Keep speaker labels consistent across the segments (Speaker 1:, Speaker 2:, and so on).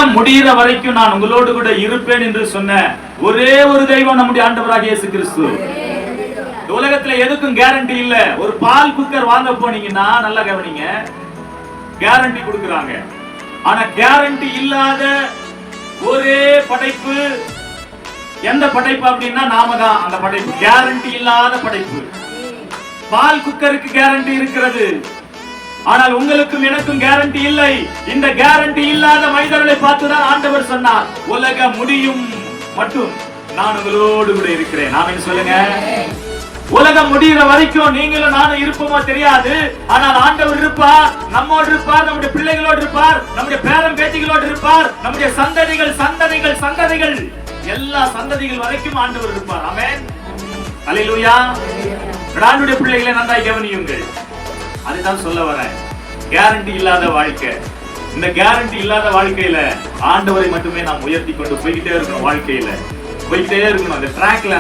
Speaker 1: உலகம் முடிகிற வரைக்கும் நான் உங்களோடு கூட இருப்பேன் என்று சொன்ன ஒரே ஒரு தெய்வம் நம்முடைய ஆண்டவராகிய இயேசு கிறிஸ்து. உலகத்துல எதுக்கும் கேரண்டி இல்ல. ஒரு பால் குக்கர் வாங்க போனீங்கன்னா நல்லா கவனிங்க, கேரண்டி கொடுக்கறாங்க. ஆனா கேரண்டி இல்லாத ஒரே படைப்பு எந்த படைப்பு அப்படின்னா நாம தான் அந்த படைப்பு. கேரண்டி இல்லாத படைப்பு. பால் குக்கருக்கு கேரண்டி இருக்கிறது, ஆனால் உங்களுக்கும் எனக்கும் கேரண்டி இல்லை. இந்த கேரண்டி இல்லாத மனிதர்களை பார்த்துதான் ஆண்டவர் சொன்னார், உலகம் முடியும் மட்டும் நான் உங்களோடு கூட இருக்கிறேன். ஆமென் சொல்லுங்க. உலகம் முடிகிற வரைக்கும் நீங்களும் நானும் இருப்போமோ தெரியாது, ஆனால் ஆண்டவர் இருப்பார், நம்மோடு இருப்பார், நம்முடைய பிள்ளைகளோடு இருப்பார், நம்முடைய பேரன் பேத்திகளோடு இருப்பார், நம்முடைய சந்ததிகள் சந்ததிகள் சந்ததிகள் எல்லா சந்ததிகள் வரைக்கும் ஆண்டவர் இருப்பார். ஆமென். அல்லேலூயா. ஆண்டவருடைய பிள்ளைகளை நன்றாய் கவனியுங்கள். அதுதான் சொல்ல வரேன், கேரண்டி இல்லாத வாழ்க்கை. இந்த கேரண்டி இல்லாத வாழ்க்கையில ஆண்டவரை மட்டுமே நாம் உயர்த்தி கொண்டு போய்கிட்டே இருக்கணும். வாழ்க்கையில போய்கிட்டே இருக்கணும். அந்த ட்ராக்ல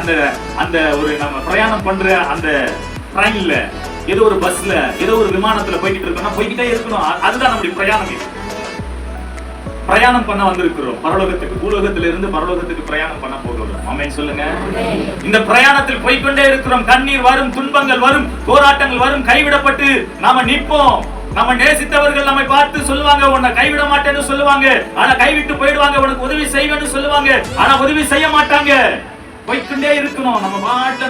Speaker 1: அந்த ஒரு நம்ம பிரயாணம் பண்ற அந்த ட்ரெயின்ல, ஏதோ ஒரு பஸ்ல, ஏதோ ஒரு விமானத்துல போய்கிட்டு இருக்கணும், போய்கிட்டே இருக்கணும். அதுதான் நம்முடைய பிரயாணம். பிரயாணம் பண்ண வந்திருக்கிறோம் பரலோகத்துக்கு. பூலோகத்தில இருந்து பரலோகத்துக்கு பிரயாணம் பண்ண போகிறோம். ஆமென் சொல்லுங்க. இந்த பிரயாணத்தில் போய்கொண்டே இருக்கிறோம். கண்ணீர் வரும், துன்பங்கள் வரும், போராட்டங்கள் வரும், கைவிடப்பட்டு நாம நிற்போம். நம்ம நேசித்தவர்கள் நம்மை பார்த்து சொல்லுவாங்க, உன்னை கைவிட மாட்டேன்னு சொல்லுவாங்க, ஆனா கைவிட்டு போயிடுவாங்க. உனக்கு உதவி செய்வேன்னு சொல்லுவாங்க, ஆனா உதவி செய்ய மாட்டாங்க. போய்கொண்டே இருக்கணும் நம்ம பாட்டுல.